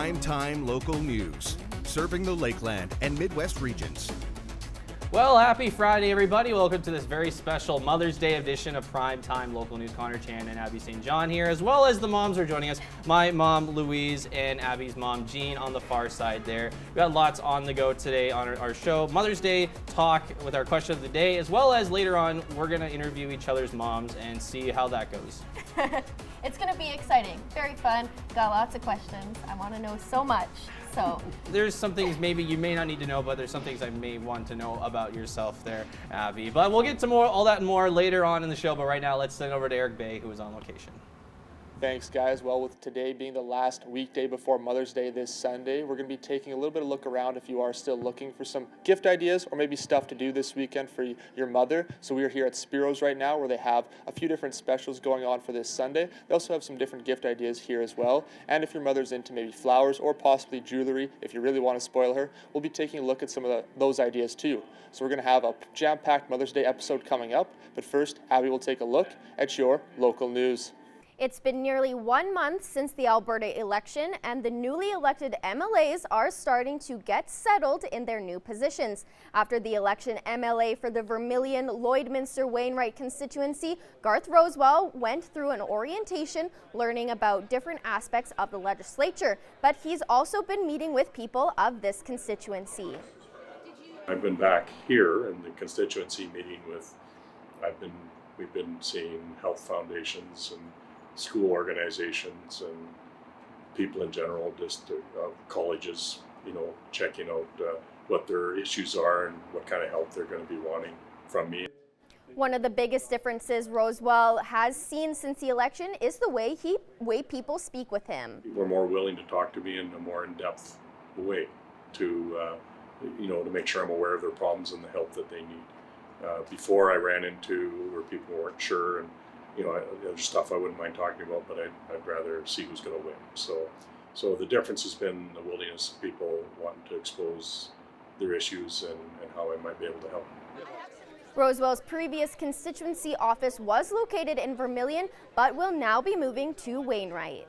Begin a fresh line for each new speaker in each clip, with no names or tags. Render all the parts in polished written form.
Prime Time Local News, serving the Lakeland and Midwest regions.
Well, happy Friday, everybody. Welcome to this very special Mother's Day edition of Prime Time Local News. Connor Chan and Abby St. John here, as well as the moms are joining us. My mom, Louise, and Abby's mom, Jean, on the far side there. We got lots on the go today on our show. Mother's Day talk with our question of the day, as well as later on, we're going to interview each other's moms and see how that goes.
It's going to be exciting, very fun. Got lots of questions. I want to know so much. So
there's some things maybe you may not need to know, but there's some things I may want to know about yourself there, Abby. But we'll get to all that and more later on in the show. But right now, let's send over to Eric Bay, who is on location.
Thanks, guys. Well, with today being the last weekday before Mother's Day this Sunday, we're going to be taking a little bit of a look around if you are still looking for some gift ideas or maybe stuff to do this weekend for your mother. So we are here at Spiro's right now, where they have a few different specials going on for this Sunday. They also have some different gift ideas here as well. And if your mother's into maybe flowers or possibly jewelry, if you really want to spoil her, we'll be taking a look at some of those ideas too. So we're going to have a jam-packed Mother's Day episode coming up. But first, Abby will take a look at your local news.
it's been nearly 1 month since the Alberta election, and the newly elected MLAs are starting to get settled in their new positions. After the election, MLA for the Vermilion Lloydminster Wainwright constituency, Garth Rosewell, went through an orientation learning about different aspects of the legislature, but he's also been meeting with people of this constituency.
I've been back here in the constituency meeting with, we've been seeing health foundations and school organizations and people in general, just colleges, checking out what their issues are and what kind of help they're going to be wanting from me.
One of the biggest differences Rosewell has seen since the election is the way people speak with him.
People are more willing to talk to me in a more in-depth way to make sure I'm aware of their problems and the help that they need. Before I ran into where people weren't sure, and there's stuff I wouldn't mind talking about, but I'd rather see who's going to win. So the difference has been the willingness of people wanting to expose their issues and how I might be able to help.
Rosewell's previous constituency office was located in Vermilion, but will now be moving to Wainwright.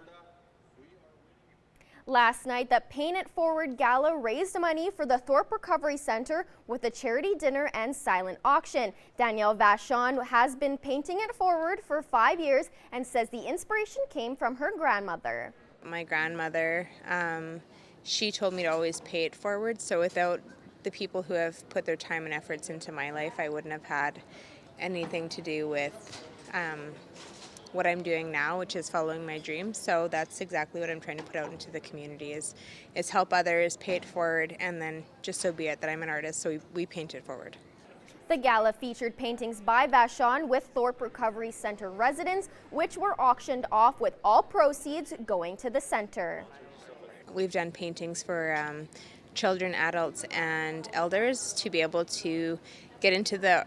Last night, the Paint It Forward Gala raised money for the Thorpe Recovery Center with a charity dinner and silent auction. Danielle Vachon has been painting it forward for 5 years and says the inspiration came from her grandmother.
My grandmother, she told me to always pay it forward, so without the people who have put their time and efforts into my life, I wouldn't have had anything to do with what I'm doing now, which is following my dreams. So that's exactly what I'm trying to put out into the community is help others, pay it forward, and then just so be it that I'm an artist, so we paint it forward.
The gala featured paintings by Vachon with Thorpe Recovery Center residents, which were auctioned off with all proceeds going to the center.
We've done paintings for children, adults, and elders to be able to get into the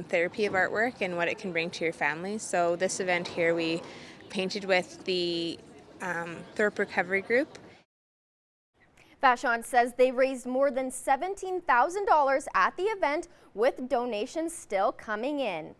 therapy of artwork and what it can bring to your family. So this event here, we painted with the Thorpe Recovery Group.
Vachon says they raised more than $17,000 at the event, with donations still coming in.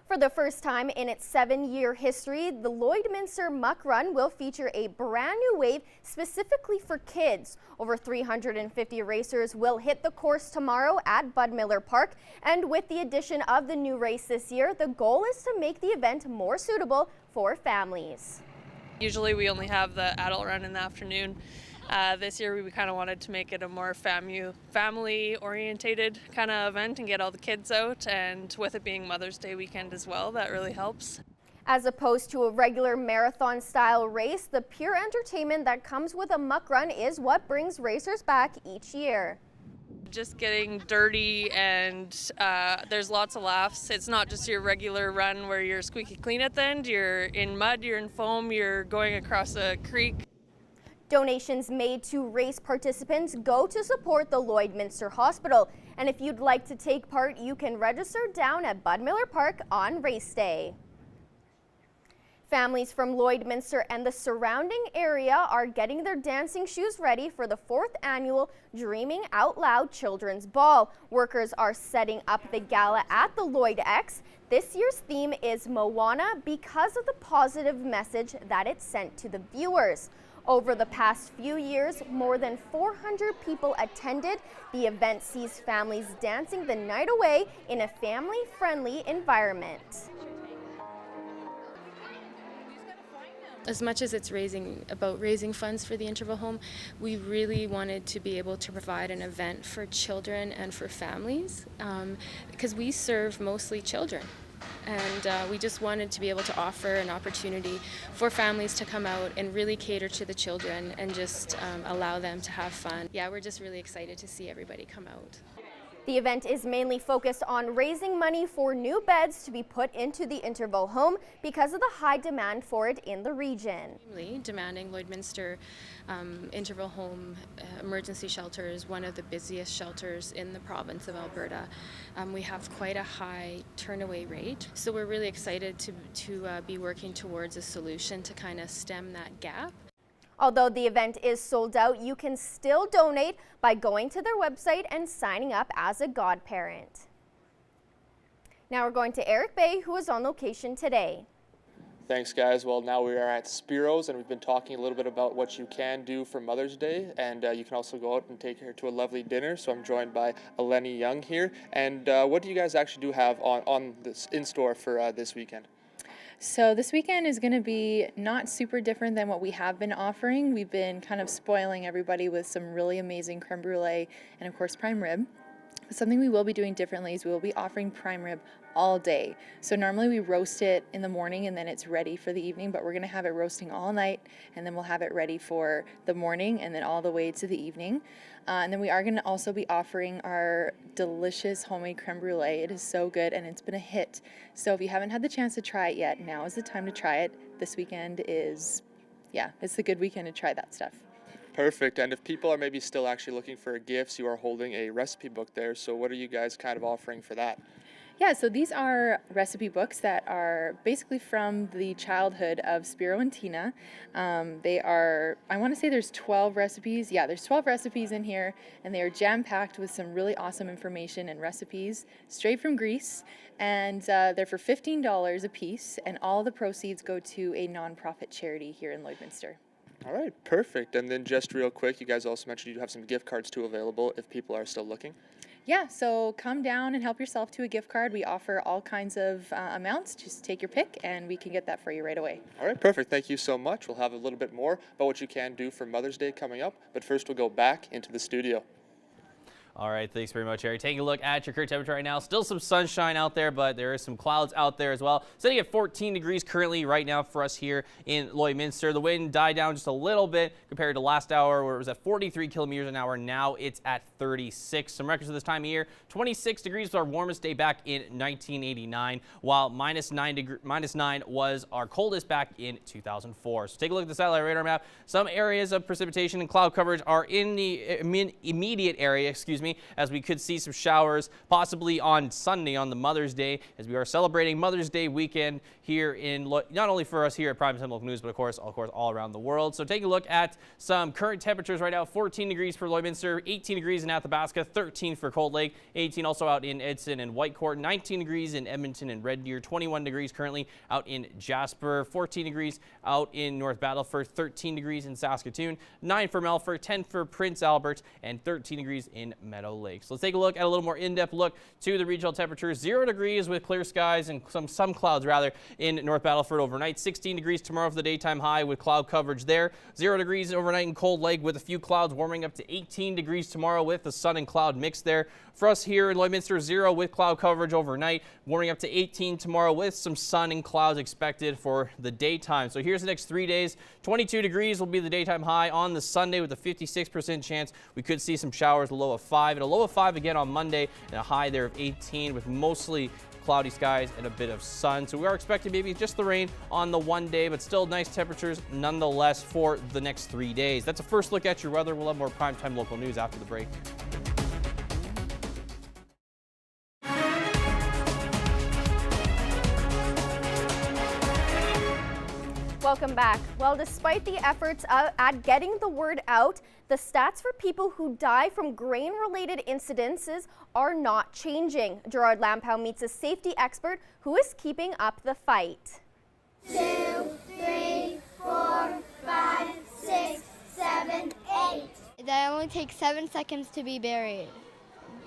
For the first time in its 7-year history, the Lloydminster Muck Run will feature a brand new wave specifically for kids. Over 350 racers will hit the course tomorrow at Bud Miller Park, and with the addition of the new race this year, the goal is to make the event more suitable for families.
Usually we only have the adult run in the afternoon. This year we kind of wanted to make it a more family-orientated kind of event and get all the kids out, and with it being Mother's Day weekend as well, that really helps.
As opposed to a regular marathon-style race, the pure entertainment that comes with a muck run is what brings racers back each year.
Just getting dirty, and there's lots of laughs. It's not just your regular run where you're squeaky clean at the end. You're in mud, you're in foam, you're going across a creek.
Donations made to race participants go to support the Lloydminster Hospital. And if you'd like to take part, you can register down at Bud Miller Park on race day. Families from Lloydminster and the surrounding area are getting their dancing shoes ready for the 4th annual Dreaming Out Loud Children's Ball. Workers are setting up the gala at the Lloyd X. This year's theme is Moana because of the positive message that it sent to the viewers. Over the past few years, more than 400 people attended. The event sees families dancing the night away in a family-friendly environment.
As much as it's about raising funds for the Interval Home, we really wanted to be able to provide an event for children and for families, because we serve mostly children. And we just wanted to be able to offer an opportunity for families to come out and really cater to the children and just allow them to have fun. Yeah, we're just really excited to see everybody come out.
The event is mainly focused on raising money for new beds to be put into the Interval Home because of the high demand for it in the region.
Demanding Lloydminster Interval Home Emergency Shelter is one of the busiest shelters in the province of Alberta. We have quite a high turnaway rate, so we're really excited to be working towards a solution to kind of stem that gap.
Although the event is sold out, you can still donate by going to their website and signing up as a godparent. Now we're going to Eric Bay, who is on location today.
Thanks, guys. Well, now we are at Spiro's, and we've been talking a little bit about what you can do for Mother's Day, and you can also go out and take her to a lovely dinner. So I'm joined by Eleni Young here. And what do you guys actually do have on this in store for this weekend?
So this weekend is going to be not super different than what we have been offering. We've been kind of spoiling everybody with some really amazing creme brulee and of course prime rib. But something we will be doing differently is we will be offering prime rib all day. So normally we roast it in the morning and then it's ready for the evening, but we're going to have it roasting all night and then we'll have it ready for the morning and then all the way to the evening. And then we are going to also be offering our delicious homemade creme brulee. It is so good and it's been a hit. So if you haven't had the chance to try it yet, now is the time to try it. This weekend is, it's a good weekend to try that stuff.
Perfect. And if people are maybe still actually looking for gifts, you are holding a recipe book there. So what are you guys kind of offering for that?
Yeah, so these are recipe books that are basically from the childhood of Spiro and Tina. They are, I want to say there's 12 recipes. Yeah, there's 12 recipes in here, and they are jam-packed with some really awesome information and recipes straight from Greece. And they're for $15 a piece, and all the proceeds go to a nonprofit charity here in Lloydminster.
All right, perfect. And then just real quick, you guys also mentioned you have some gift cards too available if people are still looking.
Yeah, so come down and help yourself to a gift card. We offer all kinds of amounts. Just take your pick and we can get that for you right away.
All right, perfect. Thank you so much. We'll have a little bit more about what you can do for Mother's Day coming up. But first, we'll go back into the studio.
All right, thanks very much, Harry. Taking a look at your current temperature right now. Still some sunshine out there, but there is some clouds out there as well. Sitting at 14 degrees currently right now for us here in Lloydminster. The wind died down just a little bit compared to last hour where it was at 43 kilometers an hour. Now it's at 36. Some records for this time of year. 26 degrees was our warmest day back in 1989, while minus 9 was our coldest back in 2004. So take a look at the satellite radar map. Some areas of precipitation and cloud coverage are in the immediate area, as we could see some showers possibly on Sunday on the Mother's Day, as we are celebrating Mother's Day weekend here in, not only for us here at Primetime Local News, but of course all around the world. So take a look at some current temperatures right now. 14 degrees for Lloydminster, 18 degrees in Athabasca, 13 for Cold Lake, 18 also out in Edson and Whitecourt, 19 degrees in Edmonton and Red Deer, 21 degrees currently out in Jasper, 14 degrees out in North Battleford, 13 degrees in Saskatoon, 9 for Melfort, 10 for Prince Albert, and 13 degrees in Meadow Lake. So let's take a look at a little more in-depth look to the regional temperatures. 0 degrees with clear skies and some clouds rather in North Battleford overnight. 16 degrees tomorrow for the daytime high with cloud coverage there. 0 degrees overnight in Cold Lake with a few clouds, warming up to 18 degrees tomorrow with the sun and cloud mix there. For us here in Lloydminster, 0 with cloud coverage overnight, warming up to 18 tomorrow with some sun and clouds expected for the daytime. So here's the next 3 days. 22 degrees will be the daytime high on the Sunday with a 56% chance we could see some showers, a low of 5, and a low of 5 again on Monday, and a high there of 18 with mostly cloudy skies and a bit of sun. So we are expecting maybe just the rain on the one day, but still nice temperatures nonetheless for the next 3 days. That's a first look at your weather. We'll have more primetime local news after the break.
Welcome back. Well, despite the efforts at getting the word out, the stats for people who die from grain-related incidences are not changing. Gerard Lampow meets a safety expert who is keeping up the fight.
2, 3, 4, 5, 6, that only takes 7 seconds to be buried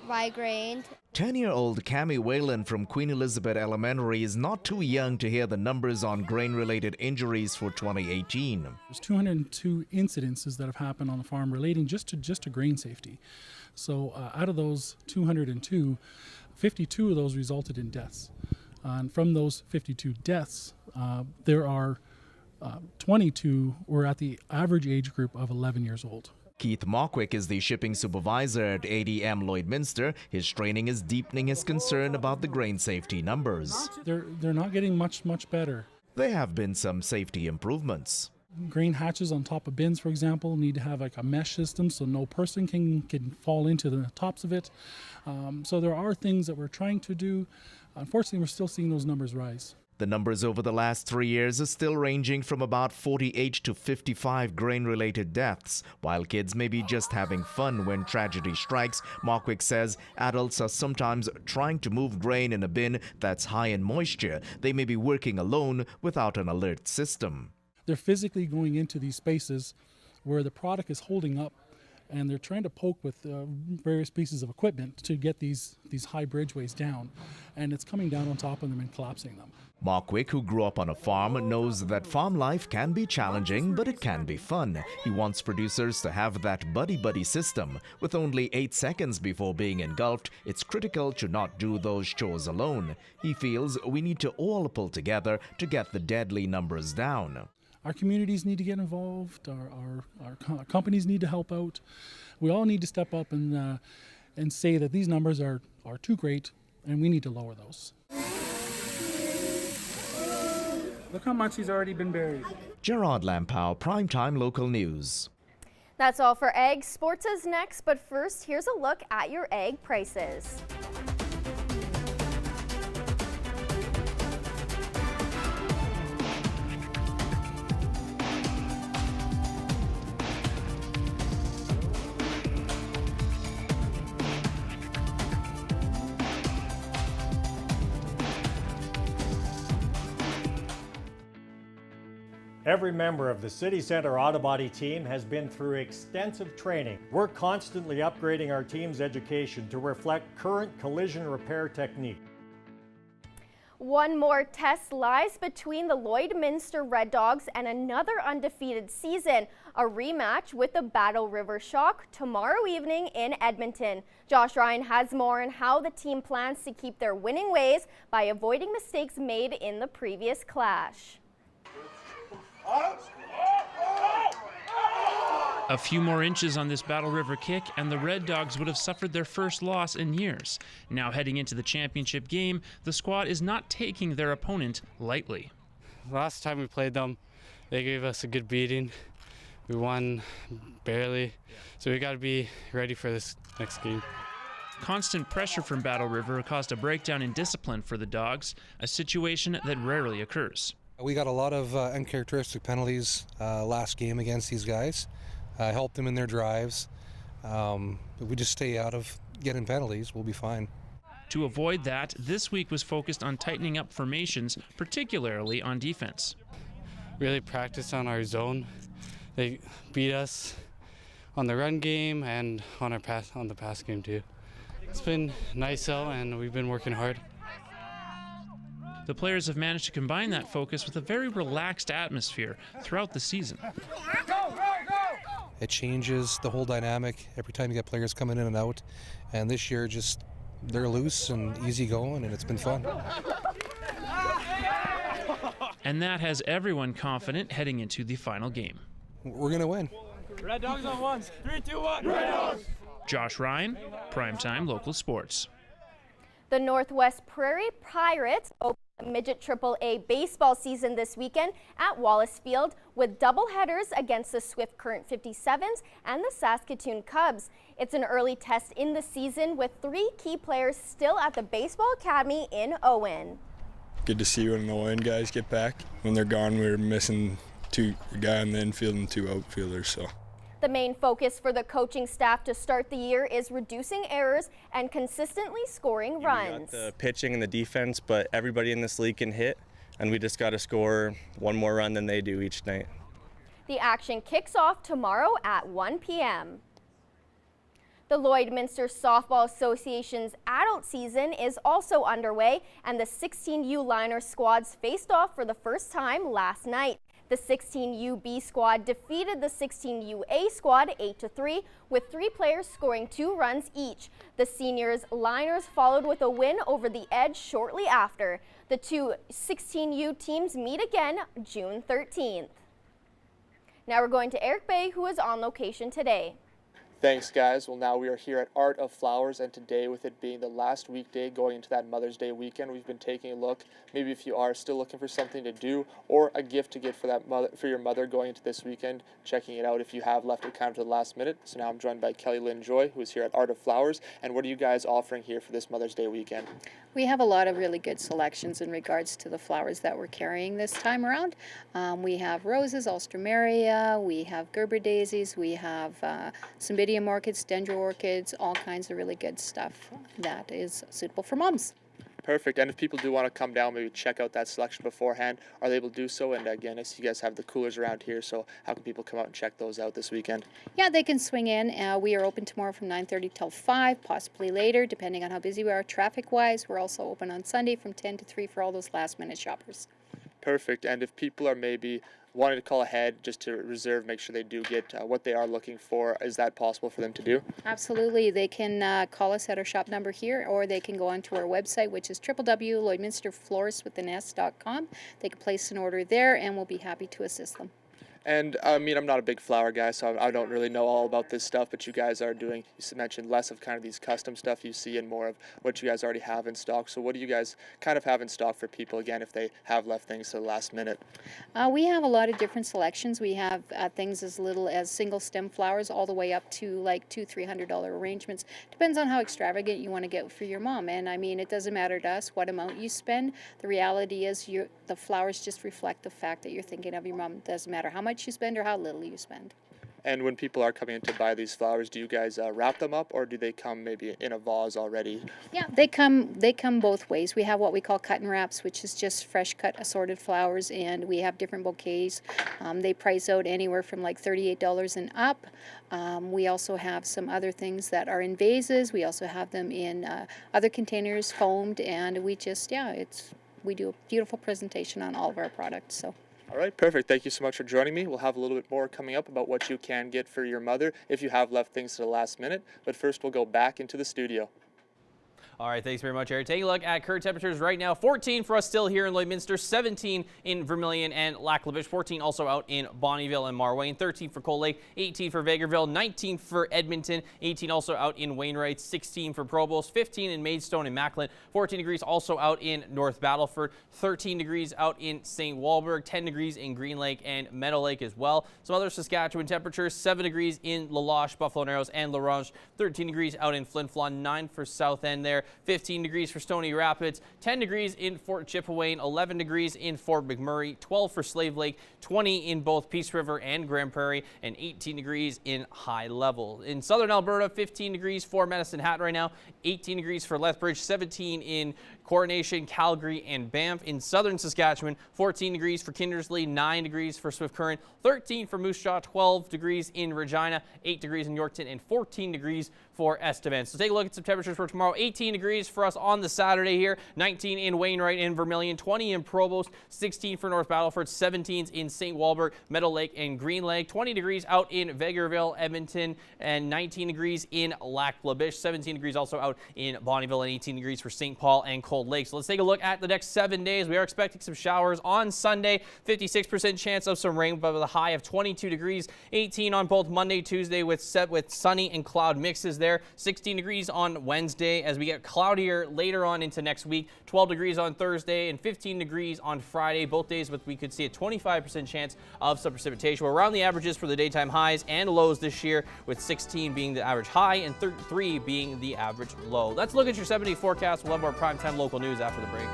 by grain.
10-year-old Cami Whalen from Queen Elizabeth Elementary is not too young to hear the numbers on grain-related injuries for 2018.
There's 202 incidences that have happened on the farm relating just to grain safety. So out of those 202, 52 of those resulted in deaths. And from those 52 deaths, there are 22 were at the average age group of 11 years old.
Keith Mockwick is the shipping supervisor at ADM Lloydminster. His training is deepening his concern about the grain safety numbers.
They're not getting much better.
There have been some safety improvements.
Grain hatches on top of bins, for example, need to have like a mesh system so no person can fall into the tops of it. So there are things that we're trying to do. Unfortunately, we're still seeing those numbers rise.
The numbers over the last 3 years are still ranging from about 48 to 55 grain-related deaths. While kids may be just having fun when tragedy strikes, Mockwick says adults are sometimes trying to move grain in a bin that's high in moisture. They may be working alone without an alert system.
They're physically going into these spaces where the product is holding up, and they're trying to poke with various pieces of equipment to get these high bridgeways down, and it's coming down on top of them and collapsing them.
Mockwick, who grew up on a farm, knows that farm life can be challenging, but it can be fun. He wants producers to have that buddy-buddy system. With only 8 seconds before being engulfed, it's critical to not do those chores alone. He feels we need to all pull together to get the deadly numbers down.
Our communities need to get involved. Our companies need to help out. We all need to step up and say that these numbers are too great, and we need to lower those. Look how much he's already been buried.
Gerard Lampow, Primetime Local News.
That's all for eggs. Sports is next, but first, here's a look at your egg prices.
Every member of the City Centre Auto Body team has been through extensive training. We're constantly upgrading our team's education to reflect current collision repair technique.
One more test lies between the Lloydminster Red Dogs and another undefeated season, a rematch with the Battle River Shock tomorrow evening in Edmonton. Josh Ryan has more on how the team plans to keep their winning ways by avoiding mistakes made in the previous clash.
A few more inches on this Battle River kick and the Red Dogs would have suffered their first loss in years. Now heading into the championship game, the squad is not taking their opponent lightly.
Last time we played them, they gave us a good beating. We won barely, so we got to be ready for this next game.
Constant pressure from Battle River caused a breakdown in discipline for the Dogs, a situation that rarely occurs.
We got a lot of uncharacteristic penalties last game against these guys. Helped them in their drives. If we just stay out of getting penalties, we'll be fine.
To avoid that, this week was focused on tightening up formations, particularly on defense.
Really practice on our zone. They beat us on the run game and on the pass game too. It's been nice though, and we've been working hard.
The players have managed to combine that focus with a very relaxed atmosphere throughout the season.
It changes the whole dynamic every time you get players coming in and out. And this year, just they're loose and easy going, and it's been fun.
And that has everyone confident heading into the final game.
We're going to win.
Red Dogs on ones. 3, 2, 1. Red Dogs!
Josh Ryan, Primetime Local Sports.
The Northwest Prairie Pirates open the Midget AAA baseball season this weekend at Wallace Field with doubleheaders against the Swift Current 57s and the Saskatoon Cubs. It's an early test in the season with 3 key players still at the Baseball Academy in Owen.
Good to see when the Owen guys get back. When they're gone, we're missing a guy in the infield and 2 outfielders. So.
The main focus for the coaching staff to start the year is reducing errors and consistently scoring runs.
We got the pitching and the defense, but everybody in this league can hit, and we just got to score 1 more run than they do each night.
The action kicks off tomorrow at 1 p.m. The Lloydminster Softball Association's adult season is also underway, and the 16U Liner squads faced off for the first time last night. The 16U B squad defeated the 16U A squad 8-3, with 3 players scoring 2 runs each. The seniors Liners followed with a win over the Edge shortly after. The two 16U teams meet again June 13th. Now we're going to Eric Bay, who is on location today.
Thanks, guys. Well, now we are here at Art of Flowers, and today, with it being the last weekday going into that Mother's Day weekend, we've been taking a look. Maybe if you are still looking for something to do or a gift to get for your mother going into this weekend, checking it out if you have left it kind of to the last minute. So now I'm joined by Kelly Lynn Joy, who is here at Art of Flowers. And what are you guys offering here for this Mother's Day weekend?
We have a lot of really good selections in regards to the flowers that we're carrying this time around. We have roses, alstroemeria, we have Gerber daisies, we have cymbidium orchids, dendro orchids, all kinds of really good stuff that is suitable for moms.
Perfect. And if people do want to come down, maybe check out that selection beforehand, are they able to do so? And again, I see you guys have the coolers around here, so how can people come out and check those out this weekend?
Yeah, they can swing in. We are open tomorrow from 9:30 till 5, possibly later, depending on how busy we are traffic-wise. We're also open on Sunday from 10 to 3 for all those last-minute shoppers.
Perfect. And if people are maybe wanting to call ahead just to reserve, make sure they do get what they are looking for, is that possible for them to do?
Absolutely. They can call us at our shop number here, or they can go onto our website, which is www.lloydminsterfloristwithan.com. They can place an order there, and we'll be happy to assist them.
And I mean, I'm not a big flower guy, so I don't really know all about this stuff, but you guys are doing, you mentioned less of kind of these custom stuff you see and more of what you guys already have in stock. So what do you guys kind of have in stock for people, again, if they have left things to the last minute?
We have a lot of different selections. We have things as little as single stem flowers all the way up to like $200-300 arrangements. Depends on how extravagant you want to get for your mom. And I mean, it doesn't matter to us what amount you spend. The reality is the flowers just reflect the fact that you're thinking of your mom. It doesn't matter how much you spend or how little you spend.
And when people are coming in to buy these flowers, do you guys wrap them up, or do they come maybe in a vase already?
Yeah, they come both ways. We have what we call cut and wraps, which is just fresh cut assorted flowers, and we have different bouquets. They price out anywhere from like $38 and up. We also have some other things that are in vases. We also have them in other containers, foamed, and we just, we do a beautiful presentation on all of our products. So.
All right, perfect. Thank you so much for joining me. We'll have a little bit more coming up about what you can get for your mother if you have left things to the last minute. But first, we'll go back into the studio.
All right, thanks very much, Eric. Taking a look at current temperatures right now. 14 for us still here in Lloydminster, 17 in Vermilion and Lac La Biche, 14 also out in Bonnyville and Marwayne, 13 for Cold Lake, 18 for Vegreville, 19 for Edmonton, 18 also out in Wainwright, 16 for Provost, 15 in Maidstone and Macklin, 14 degrees also out in North Battleford, 13 degrees out in St. Walburg, 10 degrees in Green Lake and Meadow Lake as well. Some other Saskatchewan temperatures, 7 degrees in La Loche, Buffalo Narrows, and La Ronge, 13 degrees out in Flin Flon, 9 for South End there, 15 degrees for Stony Rapids, 10 degrees in Fort Chipewyan, 11 degrees in Fort McMurray, 12 for Slave Lake, 20 in both Peace River and Grand Prairie, and 18 degrees in High Level. In southern Alberta, 15 degrees for Medicine Hat right now, 18 degrees for Lethbridge, 17 in Coronation, Calgary, and Banff. In southern Saskatchewan, 14 degrees for Kindersley, 9 degrees for Swift Current, 13 for Moose Jaw, 12 degrees in Regina, 8 degrees in Yorkton, and 14 degrees for Estevan. So take a look at some temperatures for tomorrow. 18 degrees for us on the Saturday here, 19 in Wainwright and Vermilion, 20 in Provost, 16 for North Battleford, 17 in St. Walburg, Meadow Lake, and Green Lake, 20 degrees out in Vegreville, Edmonton, and 19 degrees in Lac La Biche, 17 degrees also out in Bonnyville, and 18 degrees for St. Paul and Cold Lake. So let's take a look at the next 7 days. We are expecting some showers on Sunday, 56% chance of some rain, but with a high of 22 degrees, 18 on both Monday, Tuesday with sunny and cloud mixes there, 16 degrees on Wednesday as we get cloudier later on into next week, 12 degrees on Thursday and 15 degrees on Friday, both days with we could see a 25% chance of some precipitation. We're around the averages for the daytime highs and lows this year, with 16 being the average high and 3 being the average low. Let's look at your 7-day forecast. We'll have more primetime local news after the break.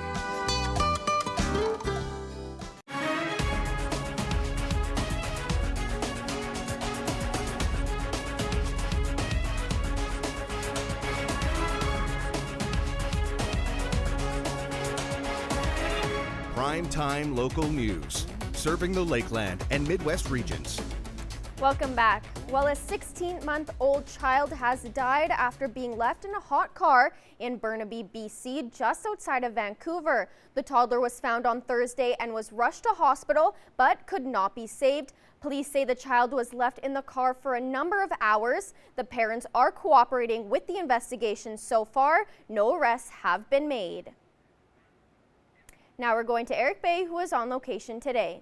Prime-time local news, serving the Lakeland and Midwest regions.
Welcome back. Well, a 16-month-old child has died after being left in a hot car in Burnaby, BC, just outside of Vancouver. The toddler was found on Thursday and was rushed to hospital, but could not be saved. Police say the child was left in the car for a number of hours. The parents are cooperating with the investigation so far. No arrests have been made. Now we're going to Eric Bay, who is on location today.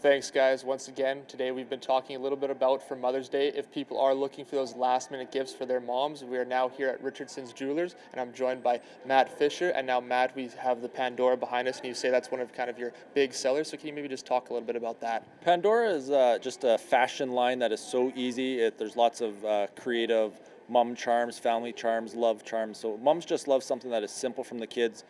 Thanks, guys. Once again, today we've been talking a little bit about for Mother's Day. If people are looking for those last-minute gifts for their moms, we are now here at Richardson's Jewelers, and I'm joined by Matt Fisher. And now, Matt, we have the Pandora behind us, and you say that's one of kind of your big sellers. So can you maybe just talk a little bit about that?
Pandora is just a fashion line that is so easy. There's lots of creative mom charms, family charms, love charms. So moms just love something that is simple from the kids.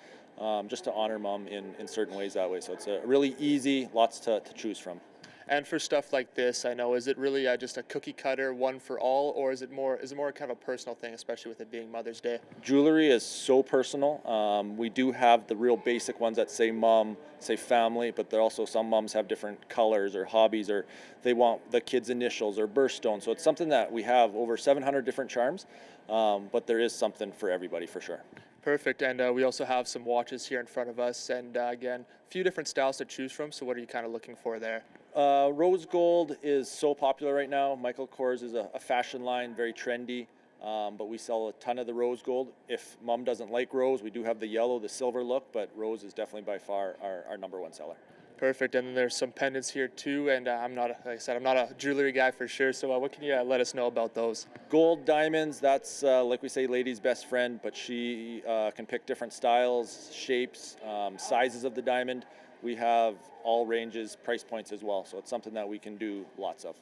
Just to honor mom in certain ways that way. So it's really easy, lots to choose from.
And for stuff like this, I know, is it really just a cookie cutter, one for all, or is it more kind of a personal thing, especially with it being Mother's Day?
Jewelry is so personal. We do have the real basic ones that say mom, say family, but there also some moms have different colors or hobbies, or they want the kids' initials or birthstone. So it's something that we have over 700 different charms, but there is something for everybody for sure.
Perfect, and we also have some watches here in front of us, and again, a few different styles to choose from, so what are you kind of looking for there?
Rose gold is so popular right now. Michael Kors is a fashion line, very trendy, but we sell a ton of the rose gold. If mom doesn't like rose, we do have the yellow, the silver look, but rose is definitely by far our number one seller.
Perfect, and then there's some pendants here too, and like I said, I'm not a jewelry guy for sure, so what can you let us know about those?
Gold, diamonds, that's like we say, lady's best friend, but she can pick different styles, shapes, sizes of the diamond. We have all ranges, price points as well, so it's something that we can do lots of.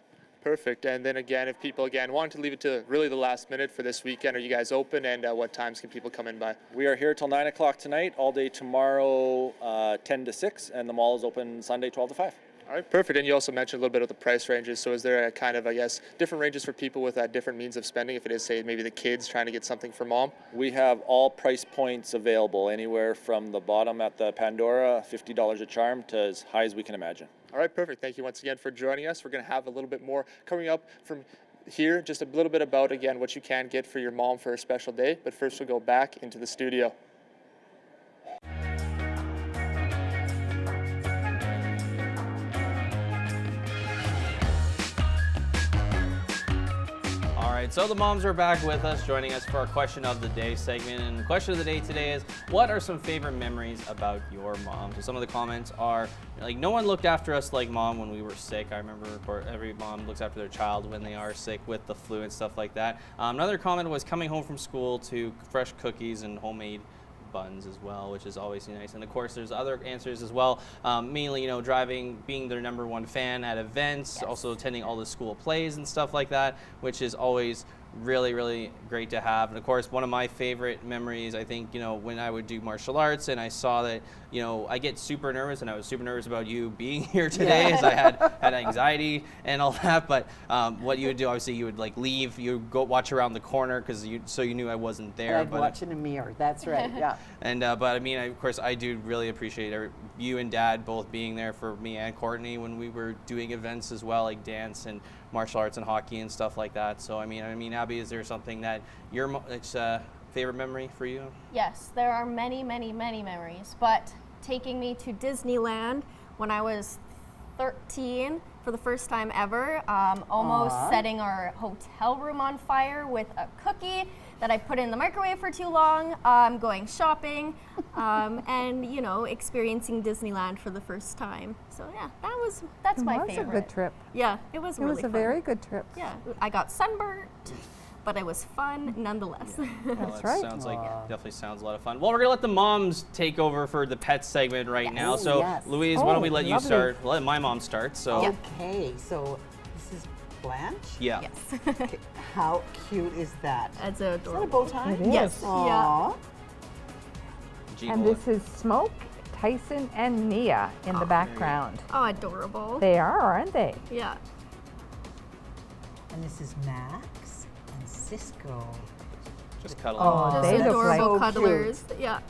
Perfect, and then again, if people wanted to leave it to really the last minute for this weekend, are you guys open, and what times can people come in by?
We are here till 9 o'clock tonight, all day tomorrow 10 to 6, and the mall is open Sunday 12 to 5.
All right, perfect, and you also mentioned a little bit of the price ranges, so is there a kind of, I guess, different ranges for people with different means of spending, if it is, say, maybe the kids trying to get something for mom?
We have all price points available, anywhere from the bottom at the Pandora, $50 a charm, to as high as we can imagine.
All right, perfect. Thank you once again for joining us. We're going to have a little bit more coming up from here, just a little bit about, again, what you can get for your mom for a special day. But first, we'll go back into the studio.
So the moms are back with us, joining us for our question of the day segment. And the question of the day today is, what are some favorite memories about your mom? So some of the comments are, like, no one looked after us like mom when we were sick. I remember every mom looks after their child when they are sick with the flu and stuff like that. Another comment was coming home from school to fresh cookies and homemade buns as well, which is always nice. And of course there's other answers as well, mainly driving, being their number one fan at events, yes. Also attending all the school plays and stuff like that, which is always really great to have. And of course, one of my favorite memories, I think, when I would do martial arts and I saw that, I get super nervous, and I was super nervous about you being here today, as I had anxiety and all that. But what you would do, obviously, you would leave, you would go watch around the corner so you knew I wasn't there.
I'd watch in a mirror. That's right. Yeah.
And but I mean, of course, I do really appreciate you and Dad both being there for me and Courtney when we were doing events as well, like dance and martial arts and hockey and stuff like that. So I mean, Abby, is there something that it's a favorite memory for you?
Yes, there are many memories, but taking me to Disneyland when I was 13 for the first time ever, almost setting our hotel room on fire with a cookie that I put in the microwave for too long, going shopping, and experiencing Disneyland for the first time. So yeah, that's my favorite.
It was a good trip.
Yeah, it was really fun.
It was a very good trip.
Yeah, I got sunburnt, but it was fun nonetheless.
Yeah.
That's right.
Definitely sounds a lot of fun. Well, we're gonna let the moms take over for the pet segment right now. So Louise, why don't we let you start? Let my mom start. So
okay, so this is Blanche?
Yeah.
Yes. Okay. How cute is that?
That's adorable.
Is that a bow tie?
It is.
Yes.
Aww.
Yeah. And this is Smoke, Tyson, and Nia in the background.
Oh, adorable.
They are, aren't they?
Yeah.
And this is Max and Cisco.
Just cuddling.
Oh, they look
adorable
like
cuddlers. Yeah.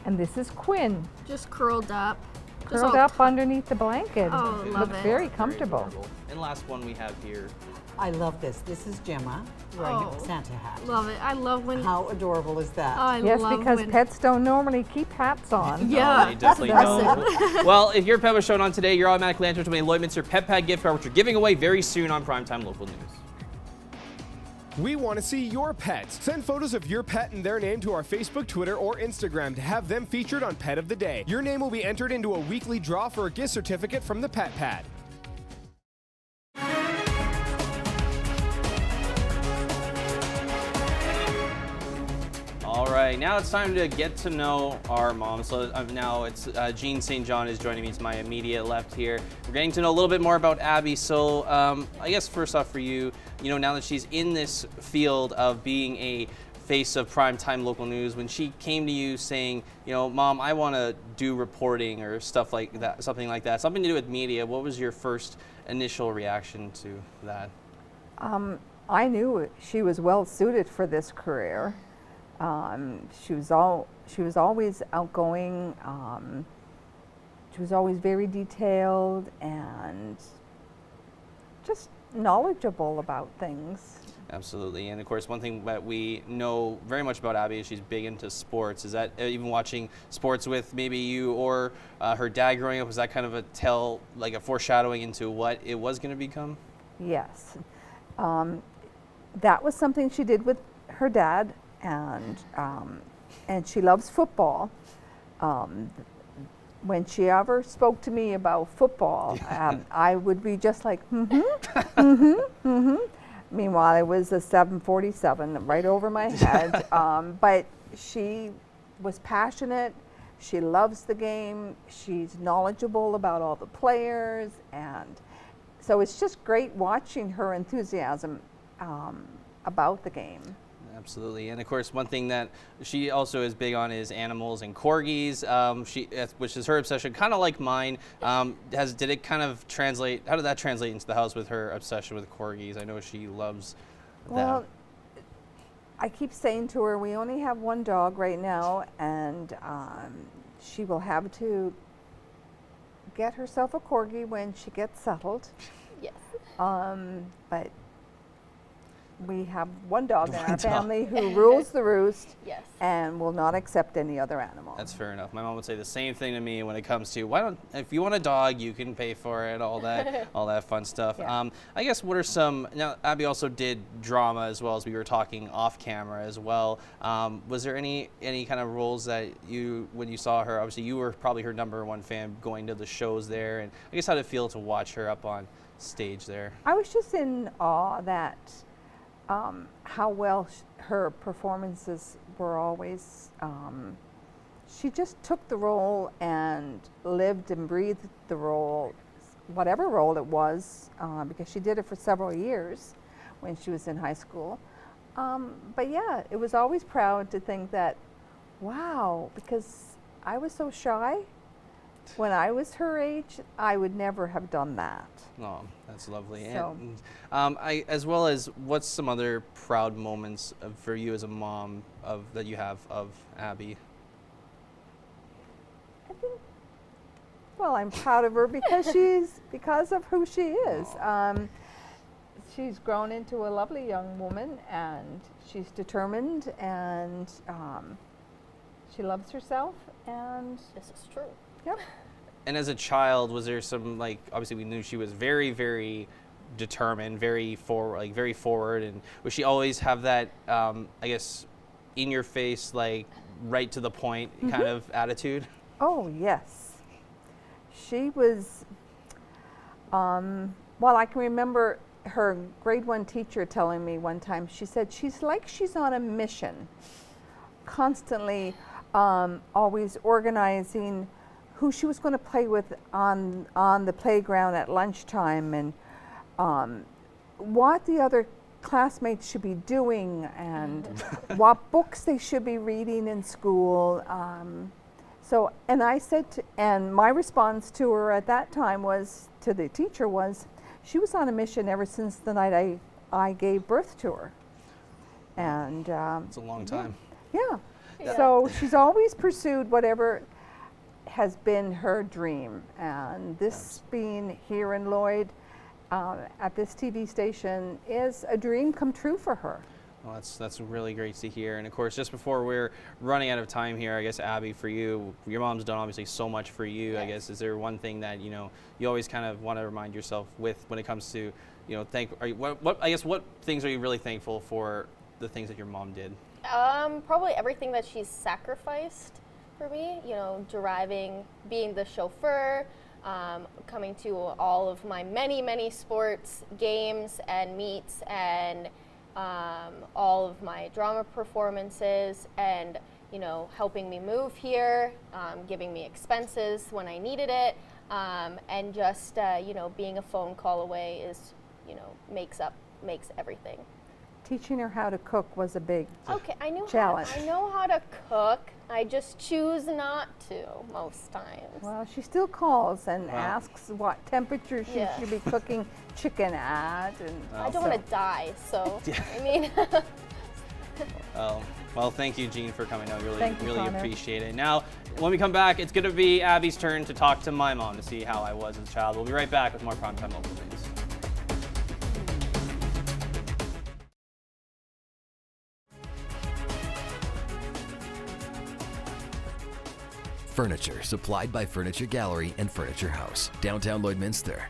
And this is Quinn.
Just curled up.
Curled up underneath the blanket.
Oh, love
Looks
it.
very comfortable.
And last one we have here.
I love this. This is Gemma wearing a Santa hat.
Love it. I love when.
How adorable is that?
I
Yes,
love
because
when.
pets don't normally keep hats on.
Yeah,
They definitely don't. Well, if your pet was shown on today, you're automatically entered to win a Lloydminster Pet Pad gift card, which we're giving away very soon on Primetime Local News.
We want to see your pets. Send photos of your pet and their name to our Facebook, Twitter, or Instagram to have them featured on Pet of the Day. Your name will be entered into a weekly draw for a gift certificate from the Pet Pad.
All right, now it's time to get to know our mom. So now it's Jean St. John is joining me to my immediate left here. We're getting to know a little bit more about Abby. So I guess first off for you, now that she's in this field of being a face of primetime local news, when she came to you saying, Mom, I want to do reporting or stuff like that, something to do with media, what was your first initial reaction to that?
I knew she was well suited for this career. She was always outgoing. She was always very detailed and just knowledgeable about things.
Absolutely, and of course, one thing that we know very much about Abby is she's big into sports. Is that even watching sports with maybe you or her dad growing up, was that kind of a foreshadowing into what it was going to become?
Yes, that was something she did with her dad. And she loves football. When she ever spoke to me about football, I would be just like, Meanwhile, it was a 747 right over my head. But she was passionate. She loves the game. She's knowledgeable about all the players. And so it's just great watching her enthusiasm about the game.
Absolutely, and of course, one thing that she also is big on is animals and corgis, which is her obsession, kind of like mine. Did it kind of translate? How did that translate into the house with her obsession with corgis? I know she loves them.
Well, I keep saying to her, we only have one dog right now, and she will have to get herself a corgi when she gets settled.
Yes.
But we have one dog in our family who rules the roost.
Yes.
And will not accept any other animal.
That's fair enough. My mom would say the same thing to me when it comes to if you want a dog, you can pay for it, all that fun stuff.
Yeah.
I guess what are some, now Abby also did drama as well, as we were talking off camera as well. Was there any kind of roles that when you saw her, obviously you were probably her #1 fan going to the shows there, and I guess how did it feel to watch her up on stage there?
I was just in awe that how well her performances were always, she just took the role and lived and breathed the role, whatever role it was, because she did it for several years when she was in high school. But yeah, it was always proud to think that, wow, because I was so shy. When I was her age, I would never have done that.
Oh, that's lovely.
So.
And as well as, what's some other proud moments for you as a mom that you have of Abby?
I think, well, I'm proud of her because because of who she is. She's grown into a lovely young woman, and she's determined, and she loves herself, and
this is true.
Yep.
And as a child, was there some, obviously we knew she was very, very determined, very forward, and would she always have that, I guess, in your face, right to the point kind of attitude?
Oh, yes. She was, well, I can remember her grade 1 teacher telling me one time, she said, she's on a mission, constantly always organizing who she was going to play with on the playground at lunchtime, and what the other classmates should be doing, and what books they should be reading in school. And I said, and my response to her at that time to the teacher was, she was on a mission ever since the night I gave birth to her. And
it's a long time.
Yeah. So she's always pursued whatever has been her dream, and this being here in Lloyd at this TV station is a dream come true for her.
Well, that's really great to hear. And of course, just before we're running out of time here, I guess, Abby, for you, your mom's done obviously so much for you. Yes. I guess, is there one thing that, you know, you always kind of want to remind yourself with when it comes to, you know, what things are you really thankful for the things that your mom did?
Probably everything that she's sacrificed for me, you know, driving, being the chauffeur, coming to all of my many sports games and meets, and all of my drama performances, and, you know, helping me move here, giving me expenses when I needed it, and just, you know, being a phone call away is, you know, makes everything.
Teaching her how to cook was a big challenge.
I know how to cook. I just choose not to most times.
Well, she still calls and asks what temperature she should be cooking chicken at. And
I don't want to die, so I mean.
Well, thank you, Jean, for coming out. Really
Connor.
Appreciate it. Now, when we come back, it's going to be Abby's turn to talk to my mom to see how I was as a child. We'll be right back with more Primetime Local News.
Furniture supplied by Furniture Gallery and Furniture House, downtown Lloydminster.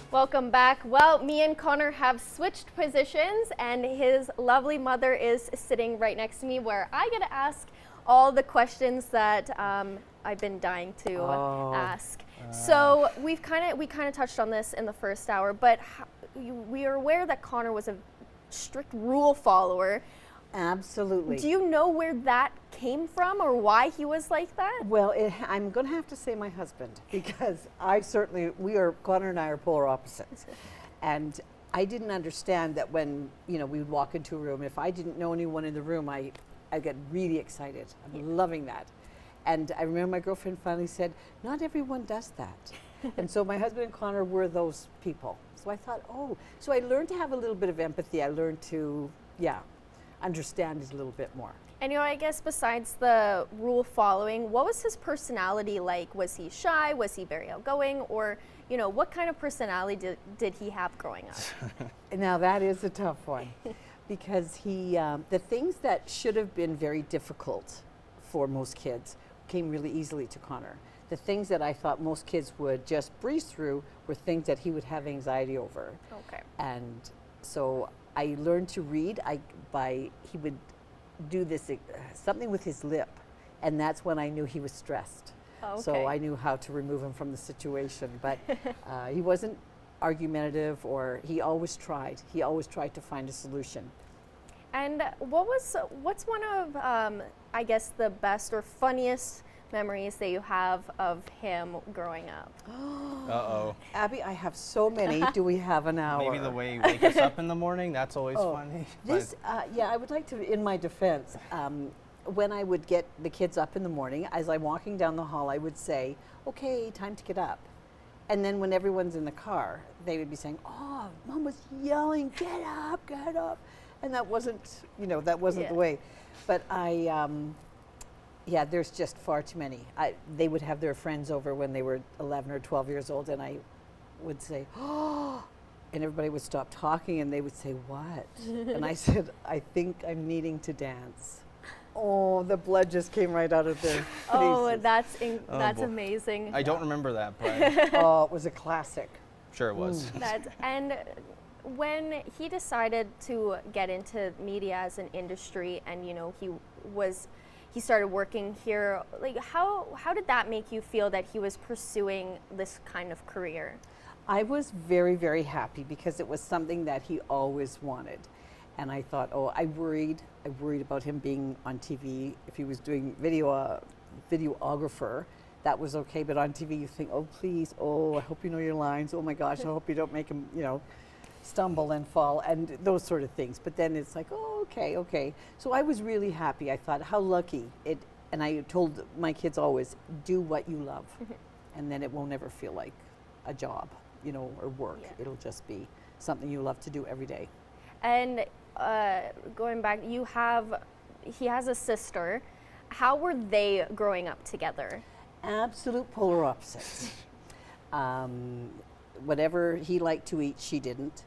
Welcome back. Well, me and Connor have switched positions, and his lovely mother is sitting right next to me, where I get to ask all the questions that I've been dying to ask. So we kind of touched on this in the first hour, but we are aware that Connor was a strict rule follower.
Absolutely.
Do you know where that came from, or why he was like that?
Well, I'm going to have to say my husband, because Connor and I are polar opposites. And I didn't understand that when, you know, we would walk into a room, if I didn't know anyone in the room, I get really excited. I'm loving that. And I remember my girlfriend finally said, not everyone does that. And so my husband and Connor were those people. So I thought, so I learned to have a little bit of empathy. I learned to, understand it a little bit more.
And, you know, I guess besides the rule following, what was his personality like? Was he shy? Was he very outgoing? Or, you know, what kind of personality did he have growing up?
Now that is a tough one, because the things that should have been very difficult for most kids came really easily to Connor. The things that I thought most kids would just breeze through were things that he would have anxiety over.
Okay.
And so I learned to read. He would do this something with his lip, and that's when I knew he was stressed.
Okay.
So I knew how to remove him from the situation. But he wasn't argumentative, or he always tried. He always tried to find a solution.
And what's one of I guess the best or funniest memories that you have of him growing up?
Uh-oh.
Abby, I have so many. Do we have an hour?
Maybe the way you wake us up in the morning, that's always funny.
I would like to, in my defense, when I would get the kids up in the morning, as I'm walking down the hall, I would say, okay, time to get up. And then when everyone's in the car, they would be saying, oh, Mom was yelling, get up, get up. And that wasn't, the way. But there's just far too many. They would have their friends over when they were 11 or 12 years old, and I would say, oh, and everybody would stop talking, and they would say, what? And I said, I think I'm needing to dance. Oh, the blood just came right out of their faces.
Oh, that's amazing.
I don't remember that, but
it was a classic.
Sure it was.
And when he decided to get into media as an industry, and, you know, he started working here, like how did that make you feel that he was pursuing this kind of career?
I was very, very happy, because it was something that he always wanted. And I thought, I worried about him being on TV. If he was doing videographer, that was okay, but on TV you think, oh please, I hope you know your lines, oh my gosh, I hope you don't make him, stumble and fall, and those sort of things. But then it's like, okay. So I was really happy. I thought, how lucky it, and I told my kids always, do what you love, and then it won't ever feel like a job, or work. Yeah. It'll just be something you love to do every day.
And going back, he has a sister. How were they growing up together?
Absolute polar opposites. Whatever he liked to eat, she didn't.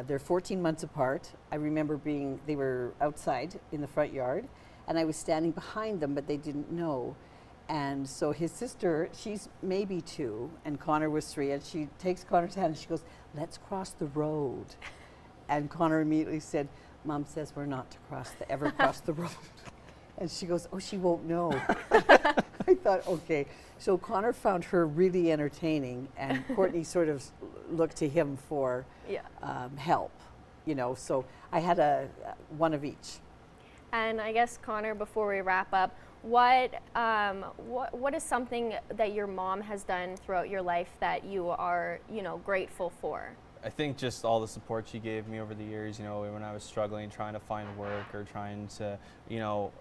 They're 14 months apart. I remember they were outside in the front yard, and I was standing behind them, but they didn't know. And so his sister, she's maybe 2, and Connor was 3, and she takes Connor's hand and she goes, "Let's cross the road." And Connor immediately said, "Mom says we're not to ever cross the road." And she goes, "Oh, she won't know." I thought, okay. So Connor found her really entertaining, and Courtney sort of looked to him for help, you know. So I had one of each.
And I guess, Connor, before we wrap up, what is something that your mom has done throughout your life that you are, grateful for?
I think just all the support she gave me over the years, when I was struggling, trying to find work or trying to,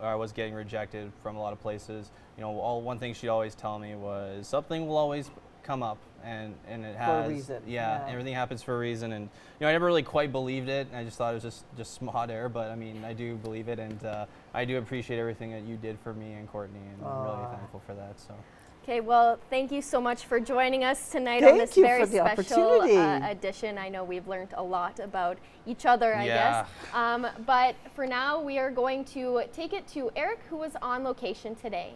I was getting rejected from a lot of places. One thing she'd always tell me was something will always come up, and it has.
For a reason.
Yeah, everything happens for a reason, and I never really quite believed it. I just thought it was just hot air, but I mean, I do believe it, and I do appreciate everything that you did for me and Courtney, and I'm really thankful for that. So.
Okay, well, thank you so much for joining us tonight on this very special edition. I know we've learned a lot about each other, I guess. But for now, we are going to take it to Eric, who was on location today.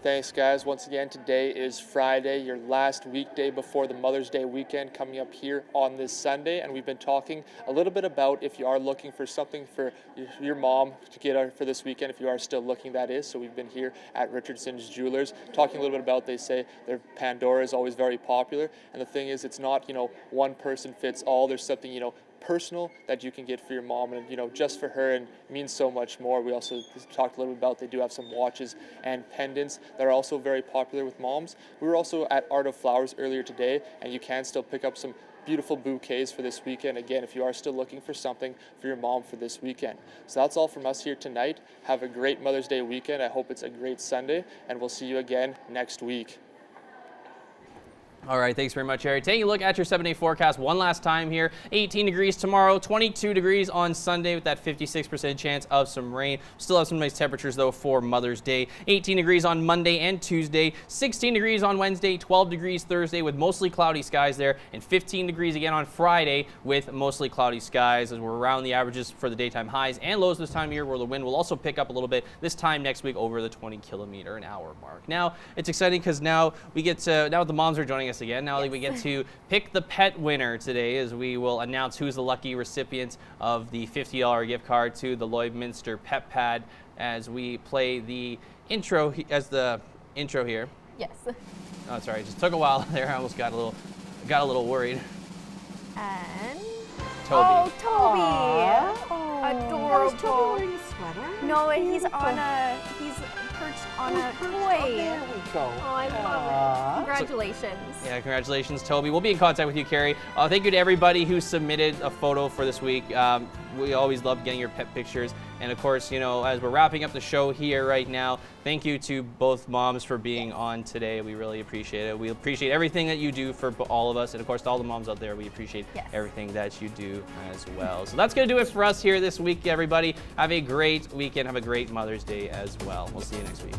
Thanks, guys. Once again, today is Friday, your last weekday before the Mother's Day weekend, coming up here on this Sunday. And we've been talking a little bit about if you are looking for something for your mom to get for this weekend, if you are still looking, that is. So we've been here at Richardson's Jewelers talking a little bit about, they say their Pandora is always very popular. And the thing is, it's not, one person fits all. There's something, personal that you can get for your mom, and just for her, and means so much more. We also talked a little bit about they do have some watches and pendants that are also very popular with moms. We were also at Art of Flowers earlier today, and you can still pick up some beautiful bouquets for this weekend, again, if you are still looking for something for your mom for this weekend. So that's all from us here tonight. Have a great Mother's Day weekend. I hope it's a great Sunday, and we'll see you again next week.
All right, thanks very much, Eric. Taking a look at your 7-day forecast one last time here. 18 degrees tomorrow, 22 degrees on Sunday with that 56% chance of some rain. Still have some nice temperatures, though, for Mother's Day. 18 degrees on Monday and Tuesday, 16 degrees on Wednesday, 12 degrees Thursday with mostly cloudy skies there, and 15 degrees again on Friday with mostly cloudy skies, as we're around the averages for the daytime highs and lows this time of year, where the wind will also pick up a little bit this time next week over the 20-kilometer-an-hour mark. Now, it's exciting because now we get to, now the moms are joining us again. Now we get to pick the pet winner today, as we will announce who's the lucky recipient of the $50 gift card to the Lloydminster Pet Pad, as we play the intro here.
Yes.
Oh, sorry, it just took a while there. I almost got a little worried.
And
Toby.
Oh, Toby! Adorable.
Is Toby wearing a sweater?
No, he's perched on a toy.
Oh, there we go.
Oh, I love it. Congratulations.
Yeah, congratulations, Toby. We'll be in contact with you, Carrie. Thank you to everybody who submitted a photo for this week. We always love getting your pet pictures. And of course, as we're wrapping up the show here right now, thank you to both moms for being on today. We really appreciate it. We appreciate everything that you do for all of us. And of course, to all the moms out there, we appreciate everything that you do as well. So that's going to do it for us here this week, everybody. Have a great weekend. Have a great Mother's Day as well. We'll see you next week.